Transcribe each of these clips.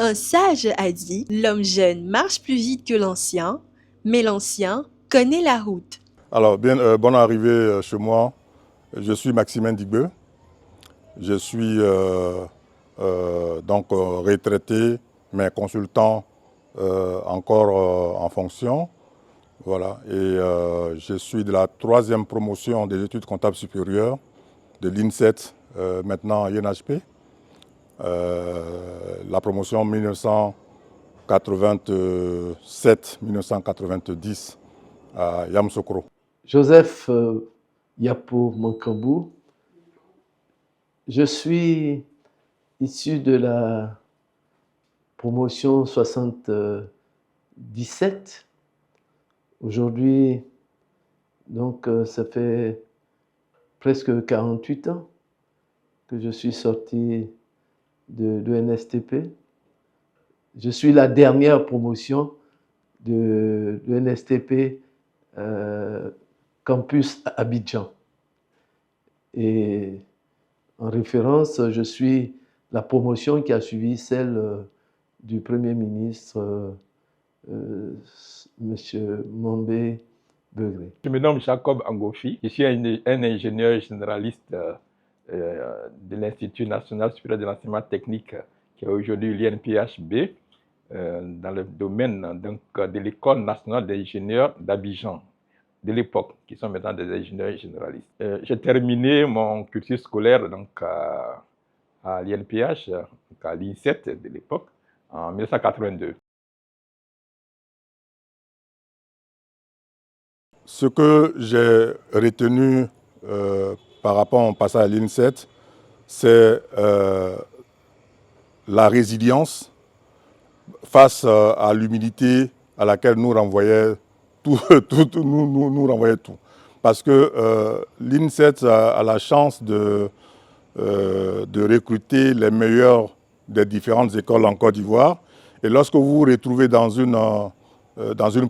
Un sage a dit, l'homme jeune marche plus vite que l'ancien, mais l'ancien connaît la route. Alors, bonne arrivée chez moi. Je suis Maximin Digbeu. Je suis retraité, mais consultant encore en fonction. Voilà. Et je suis de la 3e promotion des études comptables supérieures de l'INSET, maintenant INHP. La promotion 1987-1990 à Yamoussoukro. Joseph Yapo Mankambou. Je suis issu de la promotion 77. Aujourd'hui, donc ça fait presque 48 ans que je suis sorti de l'ENSTP. Je suis la dernière promotion de l'ENSTP campus Abidjan. Et en référence, je suis la promotion qui a suivi celle du Premier ministre, M. Mombé Begré. Je me nomme Jacob Angofi, je suis un ingénieur généraliste de l'Institut national supérieur de l'enseignement technique, qui est aujourd'hui l'INPHB, dans le domaine de l'École nationale des ingénieurs d'Abidjan, de l'époque, qui sont maintenant des ingénieurs généralistes. J'ai terminé mon cursus scolaire à l'INPH, à l'INSET de l'époque, en 1982. Ce que j'ai retenu par rapport à mon passage à l'INSET, c'est la résilience face à l'humilité à laquelle nous renvoyait tout. Parce que l'INSET a la chance de recruter les meilleurs des différentes écoles en Côte d'Ivoire. Et lorsque vous vous retrouvez dans une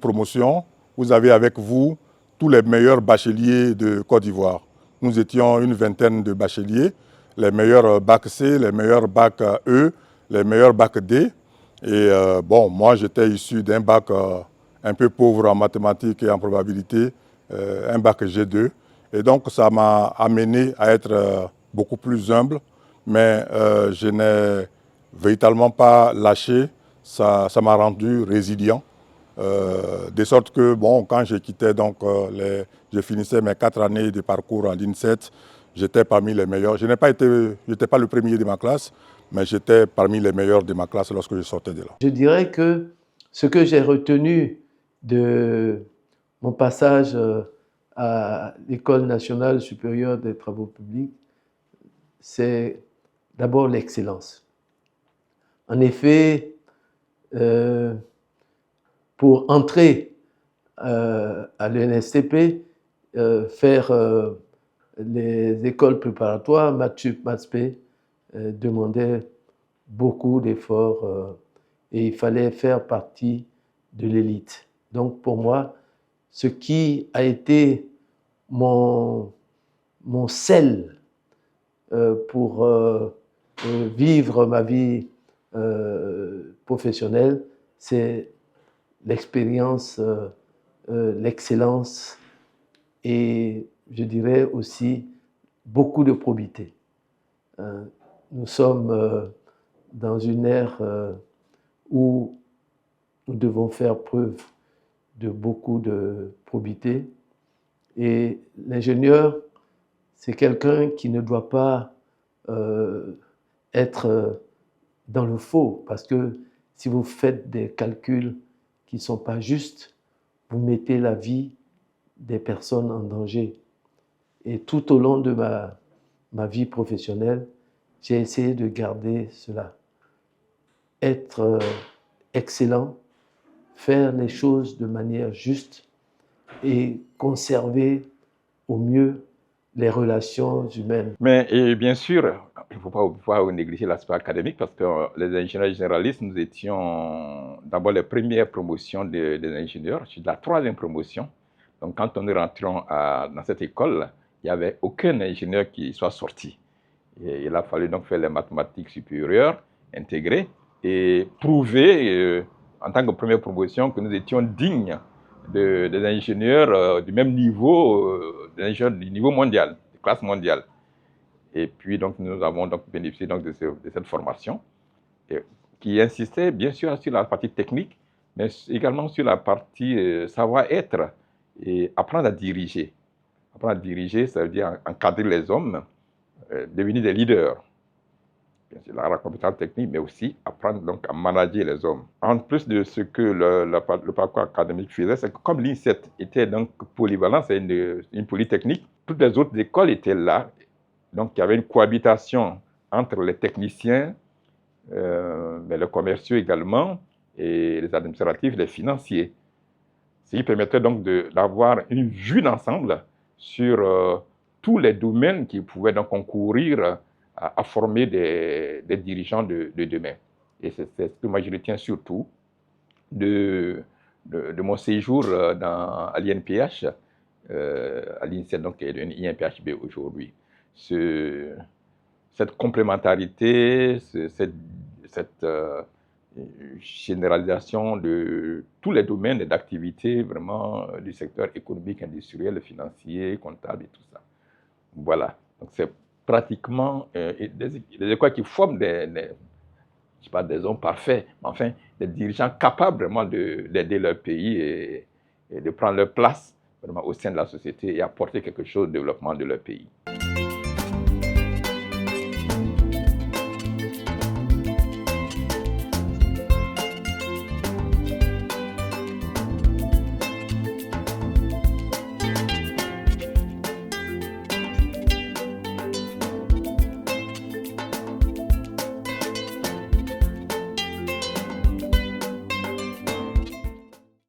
promotion, vous avez avec vous tous les meilleurs bacheliers de Côte d'Ivoire. Nous étions une vingtaine de bacheliers, les meilleurs bac C, les meilleurs bac E, les meilleurs bac D. Et moi j'étais issu d'un bac un peu pauvre en mathématiques et en probabilité, un bac G2. Et donc ça m'a amené à être beaucoup plus humble, mais je n'ai véritablement pas lâché. Ça m'a rendu résilient. De sorte que, quand je quittais, je finissais mes 4 années de parcours à l'INSET, j'étais parmi les meilleurs. Je n'étais pas le premier de ma classe, mais j'étais parmi les meilleurs de ma classe lorsque je sortais de là. Je dirais que ce que j'ai retenu de mon passage à l'École nationale supérieure des travaux publics, c'est d'abord l'excellence. En effet, pour entrer à l'ENSTP, faire les écoles préparatoires, MATSUP, MATSP, demandait beaucoup d'efforts et il fallait faire partie de l'élite. Donc pour moi, ce qui a été mon sel pour vivre ma vie professionnelle, c'est l'expérience, l'excellence et je dirais aussi beaucoup de probité. Nous sommes dans une ère où nous devons faire preuve de beaucoup de probité et l'ingénieur, c'est quelqu'un qui ne doit pas être dans le faux parce que si vous faites des calculs qui ne sont pas justes, vous mettez la vie des personnes en danger. Et tout au long de ma vie professionnelle, j'ai essayé de garder cela. Être excellent, faire les choses de manière juste et conserver au mieux les relations humaines. Mais et bien sûr, il ne faut pas négliger l'aspect académique parce que les ingénieurs généralistes, nous étions d'abord les premières promotions des ingénieurs. Je suis de la 3e promotion. Donc quand nous rentrions dans cette école, il n'y avait aucun ingénieur qui soit sorti. Et il a fallu donc faire les mathématiques supérieures, intégrées, et prouver, en tant que première promotion, que nous étions dignes des ingénieurs du même niveau, des ingénieurs du niveau mondial, de classe mondiale. Et puis, donc, nous avons donc bénéficié donc, de cette formation qui insistait bien sûr sur la partie technique, mais également sur la partie savoir-être et apprendre à diriger. Apprendre à diriger, ça veut dire encadrer les hommes, devenir des leaders. Bien sûr, la compétence technique, mais aussi apprendre donc à manager les hommes. En plus de ce que le parcours académique faisait, c'est que comme l'INSET était donc polyvalent, c'est une polytechnique, toutes les autres écoles étaient là. Donc, il y avait une cohabitation entre les techniciens, mais les commerciaux également, et les administratifs, les financiers. Ce qui permettait donc d'avoir une vue d'ensemble sur tous les domaines qui pouvaient donc concourir à former des dirigeants de demain. Et c'est ce que moi je retiens surtout de mon séjour à l'INPH, à l'INSET, donc qui est devenu INPHB aujourd'hui. Cette complémentarité, cette généralisation de tous les domaines d'activité vraiment du secteur économique, industriel, financier, comptable et tout ça. Voilà. Donc c'est pratiquement des écoles qui forment je sais pas des hommes parfaits, mais enfin des dirigeants capables vraiment d'aider leur pays et de prendre leur place vraiment au sein de la société et apporter quelque chose au développement de leur pays.